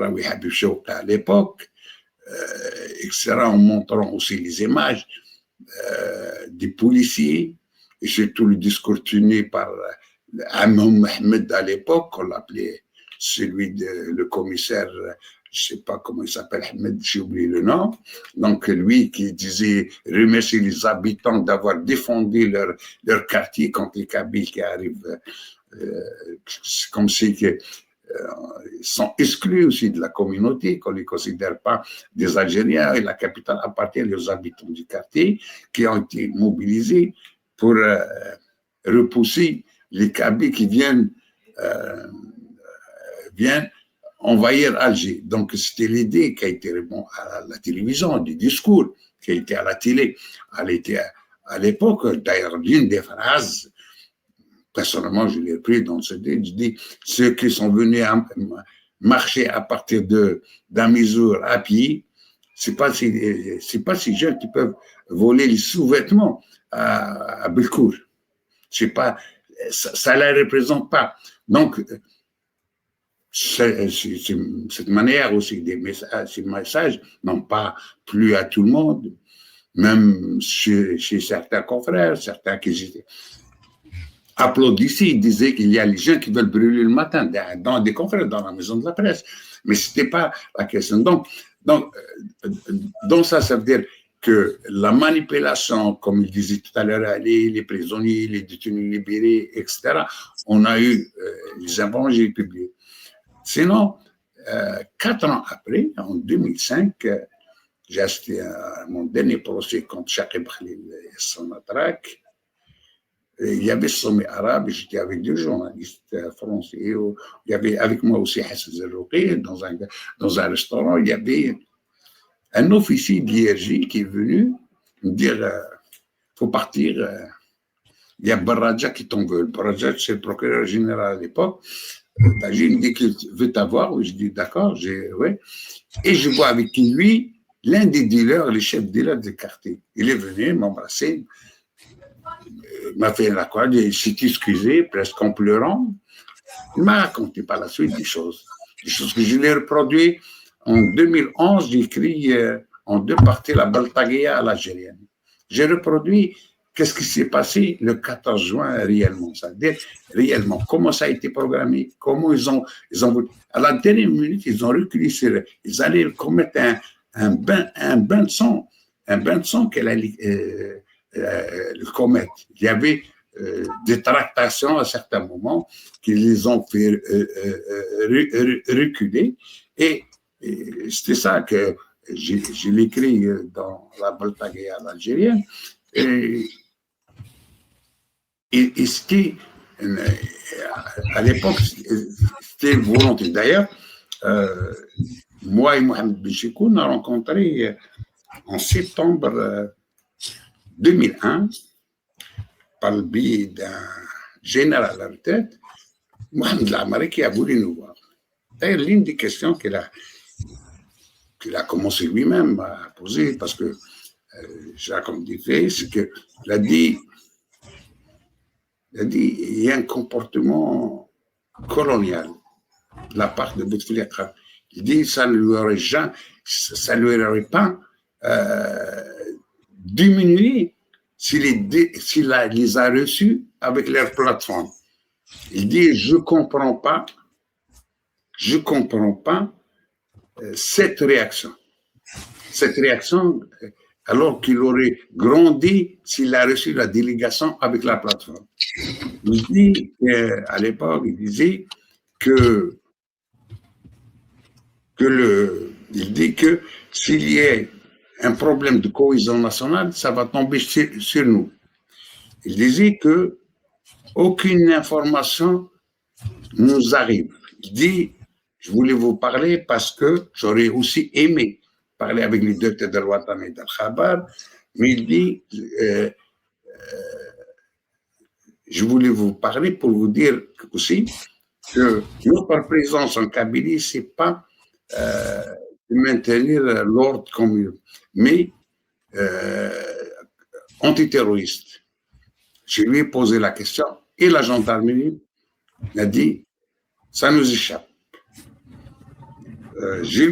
à l'époque, etc., en montrant aussi les images des policiers, et surtout le discours tenu par Amon Mohamed à l'époque, on l'appelait celui de le commissaire, je ne sais pas comment il s'appelle, Ahmed, j'ai oublié le nom. Donc, lui qui disait remercier les habitants d'avoir défendu leur quartier contre les Kabyles qui arrivent. C'est comme si ils sont exclus aussi de la communauté, qu'on ne les considère pas des Algériens, et la capitale appartient aux habitants du quartier qui ont été mobilisés pour repousser les Kabyles qui viennent envahir Alger. Donc, c'était l'idée qui a été à la télévision, du discours qui a été à la télé. Elle était à l'époque, d'ailleurs, l'une des phrases, personnellement, je l'ai pris dans ce dé, je dis, ceux qui sont venus marcher à partir d'Amizour à pied, c'est pas si jeunes qui peuvent voler les sous-vêtements à Belcourt. C'est pas, ça ne la représente pas. Donc, cette manière aussi, ces messages n'ont pas plu à tout le monde, même chez certains confrères, certains qui applaudissaient, ils disaient qu'il y a les gens qui veulent brûler le matin, dans des confrères, dans la maison de la presse. Mais ce n'était pas la question. Donc ça veut dire que la manipulation, comme il disait tout à l'heure, les prisonniers, les détenus libérés, etc., on a eu les évangiles publiés. Sinon, 4 ans après, en 2005, j'ai assisté à mon dernier procès contre Chakib Khalil et son matraque. Il y avait ce sommet arabe, j'étais avec 2 journalistes français. Il y avait avec moi aussi Hassan Zerouki dans un restaurant. Il y avait un officier de l'IRJ qui est venu me dire faut partir. Il y a Barraja qui t'en veut. Barraja, c'est le procureur général à l'époque. Il me dit qu'il veut t'avoir. Je dis d'accord, ouais. Et je vois avec lui l'un des dealers, le chef dealer du quartier. Il est venu m'embrasser, m'a fait la croix, il s'est excusé, presque en pleurant. Il m'a raconté par la suite des choses que je l'ai reproduit. En 2011, j'ai écrit en 2 parties la Baltaguia à l'algérienne. J'ai reproduit qu'est-ce qui s'est passé le 14 juin réellement, c'est-à-dire réellement, comment ça a été programmé, comment ils ont à la dernière minute, ils ont reculé sur, ils allaient commettre un bain de sang qu'elle allait commettre. Il y avait des tractations à certains moments qui les ont fait reculer, et c'était ça que je l'écris dans la Baltaguia algérienne. Et c'était, à l'époque, c'était volontaire. D'ailleurs, moi et Mohamed Bichikou, on a rencontré en septembre 2001, par le biais d'un général à la retraite, Mohamed Lamari, qui a voulu nous voir. D'ailleurs, l'une des questions qu'il a commencé lui-même à poser, parce que Jacques Omdifé, c'est qu'il a dit il y a un comportement colonial de la part de Bouteflika. Il dit ça ne lui aurait pas diminué s'il les a reçus avec leur plateforme. Il dit je comprends pas cette réaction alors qu'il aurait grandi s'il a reçu la délégation avec la plateforme. Il dit qu'à l'époque, il disait que s'il y a un problème de cohésion nationale, ça va tomber sur nous. Il disait que aucune information nous arrive. Il dit, je voulais vous parler parce que j'aurais aussi aimé parler avec les docteurs de Ouattara et d'Al-Khabar, mais il dit, je voulais vous parler pour vous dire aussi que notre présence en Kabylie, ce n'est pas de maintenir l'ordre comme mais antiterroriste. Je lui ai posé la question et la gendarmerie a dit ça nous échappe. j'ai